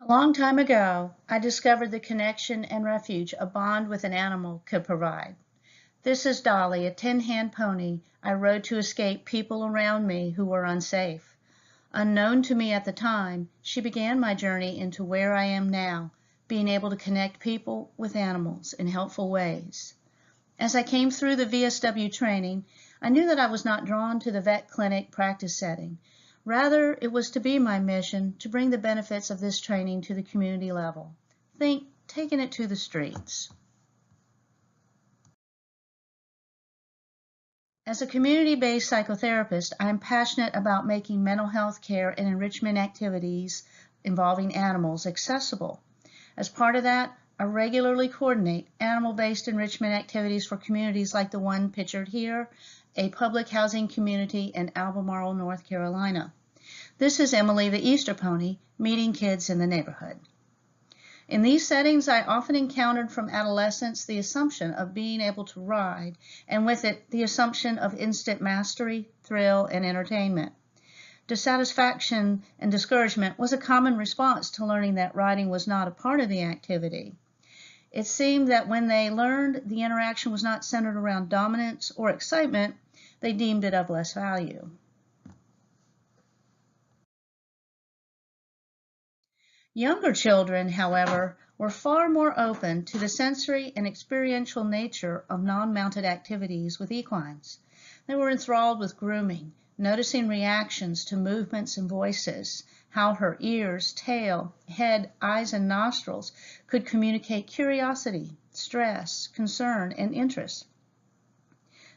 A long time ago, I discovered the connection and refuge a bond with an animal could provide. This is Dolly, a 10-hand pony I rode to escape people around me who were unsafe. Unknown to me at the time, she began my journey into where I am now, being able to connect people with animals in helpful ways. As I came through the VSW training, I knew that I was not drawn to the vet clinic practice setting. Rather, it was to be my mission to bring the benefits of this training to the community level. Think taking it to the streets. As a community-based psychotherapist, I am passionate about making mental health care and enrichment activities involving animals accessible. As part of that, I regularly coordinate animal-based enrichment activities for communities like the one pictured here, a public housing community in Albemarle, North Carolina. This is Emily the Easter pony meeting kids in the neighborhood. In these settings, I often encountered from adolescents the assumption of being able to ride, and with it, the assumption of instant mastery, thrill, and entertainment. Dissatisfaction and discouragement was a common response to learning that riding was not a part of the activity. It seemed that when they learned the interaction was not centered around dominance or excitement, they deemed it of less value. Younger children, however, were far more open to the sensory and experiential nature of non-mounted activities with equines. They were enthralled with grooming, noticing reactions to movements and voices, how her ears, tail, head, eyes, and nostrils could communicate curiosity, stress, concern, and interest.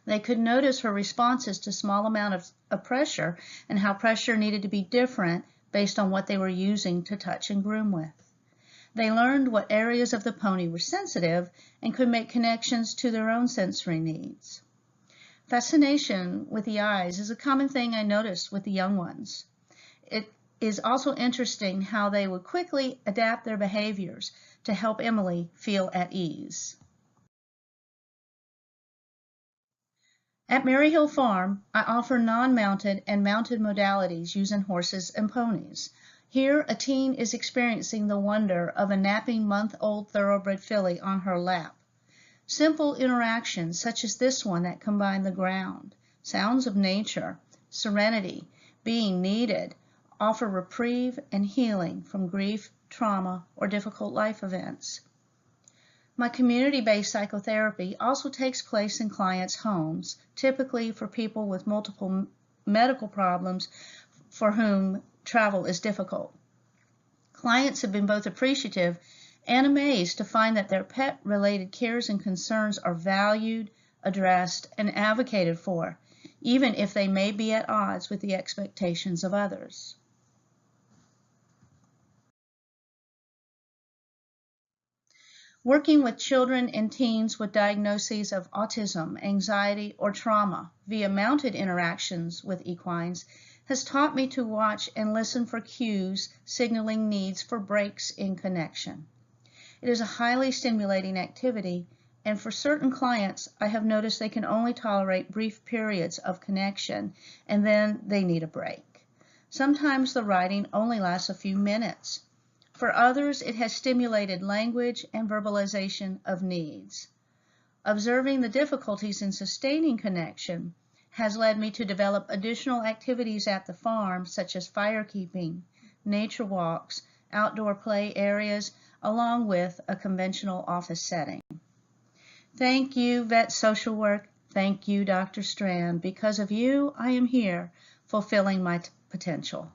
They could notice her responses to small amount of pressure and how pressure needed to be different based on what they were using to touch and groom with. They learned what areas of the pony were sensitive and could make connections to their own sensory needs. Fascination with the eyes is a common thing I noticed with the young ones. It is also interesting how they would quickly adapt their behaviors to help Emily feel at ease. At Maryhill Farm, I offer non-mounted and mounted modalities using horses and ponies. Here, a teen is experiencing the wonder of a napping month-old thoroughbred filly on her lap. Simple interactions such as this one that combine the ground, sounds of nature, serenity, being needed, offer reprieve and healing from grief, trauma, or difficult life events. My community-based psychotherapy also takes place in clients' homes, typically for people with multiple medical problems for whom travel is difficult. Clients have been both appreciative and amazed to find that their pet-related cares and concerns are valued, addressed, and advocated for, even if they may be at odds with the expectations of others. Working with children and teens with diagnoses of autism, anxiety, or trauma via mounted interactions with equines has taught me to watch and listen for cues signaling needs for breaks in connection. It is a highly stimulating activity, and for certain clients, I have noticed they can only tolerate brief periods of connection, and then they need a break. Sometimes the riding only lasts a few minutes. For others, it has stimulated language and verbalization of needs. Observing the difficulties in sustaining connection has led me to develop additional activities at the farm, such as firekeeping, nature walks, outdoor play areas, along with a conventional office setting. Thank you, Vet Social Work. Thank you, Dr. Strand. Because of you, I am here, fulfilling my potential.